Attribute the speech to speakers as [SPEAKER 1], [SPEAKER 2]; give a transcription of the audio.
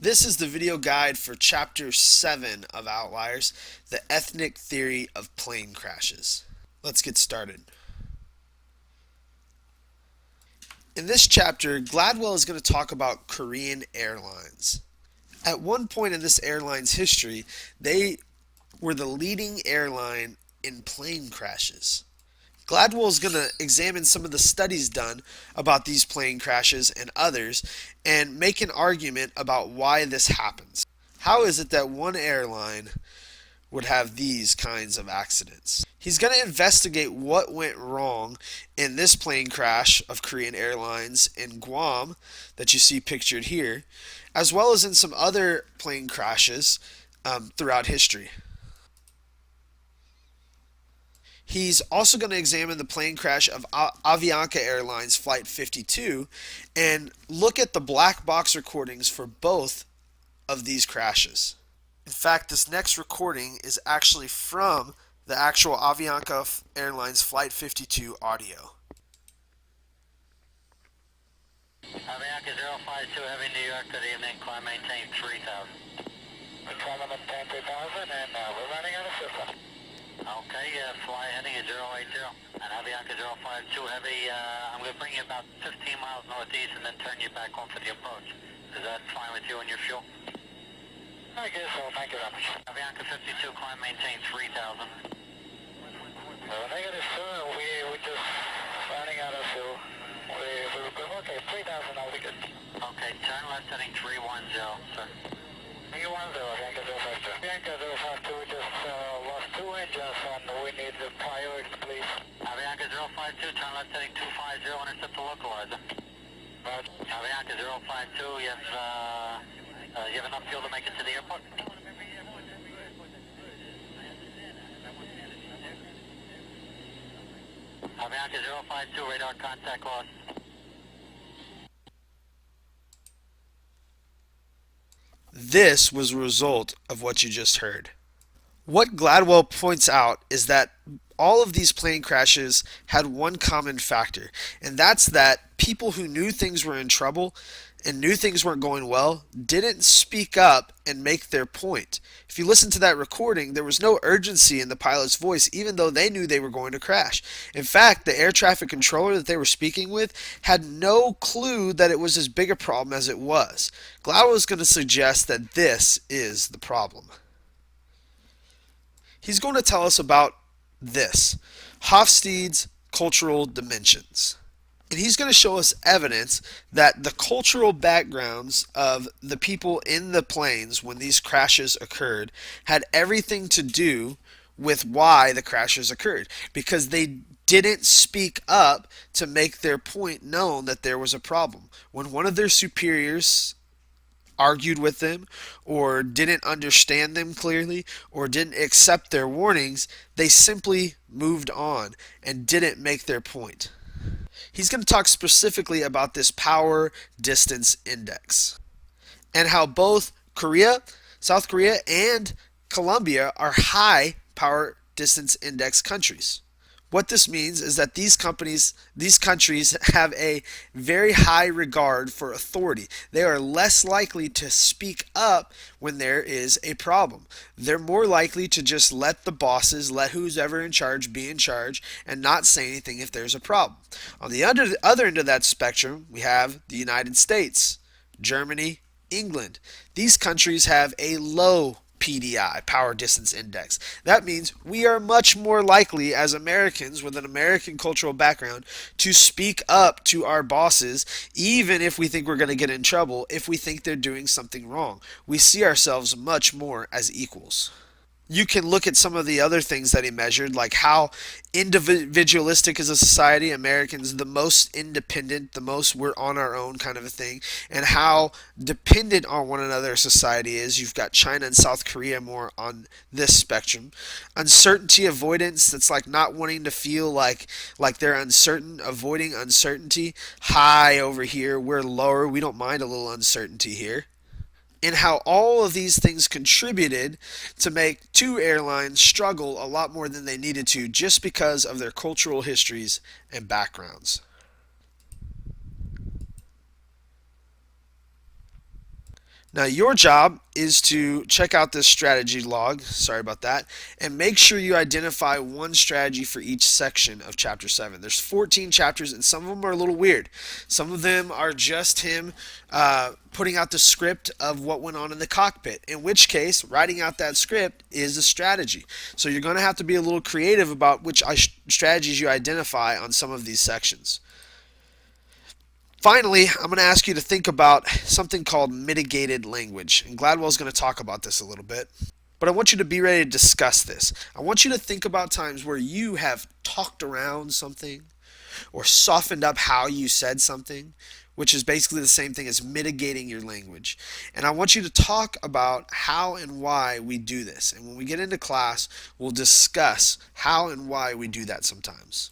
[SPEAKER 1] This is the video guide for Chapter 7 of Outliers, the ethnic theory of plane crashes. Let's get started. In this chapter, Gladwell is going to talk about Korean Airlines. At one point in this airline's history, they were the leading airline in plane crashes. Gladwell is going to examine some of the studies done about these plane crashes and others and make an argument about why this happens. How is it that one airline would have these kinds of accidents? He's going to investigate what went wrong in this plane crash of Korean Airlines in Guam that you see pictured here, as well as in some other plane crashes throughout history. He's also going to examine the plane crash of Avianca Airlines Flight 52 and look at the black box recordings for both of these crashes. In fact, this next recording is actually from the actual Avianca Airlines Flight 52 audio.
[SPEAKER 2] Avianca 052 Heavy New York, good evening, climb maintain 3000. We're climbing maintain 3000 and we're running out of system. Okay, fly heading at 080. And Avianca 052 Heavy, I'm going to bring you about 15 miles northeast and then turn you back on for the approach. Is that fine with you and your fuel? I guess so, thank you very much. Avianca 52, climb maintain 3000. Negative, sir, we're just running out of fuel. We're good. Okay, 3000, I'll be good. Okay, turn left heading 310, sir. 310, Avianca 052. Avianca 052, we just lost two engines and we need the priority, please. Avianca 052, turn left heading 250, intercept the localizer. Avianca 052, you have enough fuel to make it to the airport? Avianca 052, radar contact lost.
[SPEAKER 1] This was a result of what you just heard. What Gladwell points out is that all of these plane crashes had one common factor, and that's that people who knew things were in trouble and knew things weren't going well didn't speak up and make their point. If you listen to that recording, there was no urgency in the pilot's voice, even though they knew they were going to crash. In fact, the air traffic controller that they were speaking with had no clue that it was as big a problem as it was. Gladwell is going to suggest that this is the problem. He's going to tell us about this, Hofstede's cultural dimensions. And he's going to show us evidence that the cultural backgrounds of the people in the planes when these crashes occurred had everything to do with why the crashes occurred, because they didn't speak up to make their point known that there was a problem. When one of their superiors argued with them or didn't understand them clearly or didn't accept their warnings, they simply moved on and didn't make their point. He's going to talk specifically about this power distance index and how both South Korea, and Colombia are high power distance index countries. What this means is that these countries have a very high regard for authority. They are less likely to speak up when there is a problem. They're more likely to just let the bosses, let who's ever in charge be in charge, and not say anything if there's a problem. On the other end of that spectrum, we have the United States, Germany, England. These countries have a low PDI, power distance index. That means we are much more likely as Americans with an American cultural background to speak up to our bosses, even if we think we're going to get in trouble, if we think they're doing something wrong. We see ourselves much more as equals. You can look at some of the other things that he measured, like how individualistic is a society. Americans, the most independent, the most we're on our own kind of a thing, and how dependent on one another society is. You've got China and South Korea more on this spectrum. Uncertainty avoidance, that's like not wanting to feel like they're uncertain, avoiding uncertainty. High over here, we're lower, we don't mind a little uncertainty here. And how all of these things contributed to make two airlines struggle a lot more than they needed to just because of their cultural histories and backgrounds. Now, your job is to check out this strategy log, sorry about that, and make sure you identify one strategy for each section of Chapter 7. There's 14 chapters, and some of them are a little weird. Some of them are just him putting out the script of what went on in the cockpit, in which case, writing out that script is a strategy. So you're going to have to be a little creative about which strategies you identify on some of these sections. Finally, I'm going to ask you to think about something called mitigated language. And Gladwell's going to talk about this a little bit. But I want you to be ready to discuss this. I want you to think about times where you have talked around something or softened up how you said something, which is basically the same thing as mitigating your language. And I want you to talk about how and why we do this. And when we get into class, we'll discuss how and why we do that sometimes.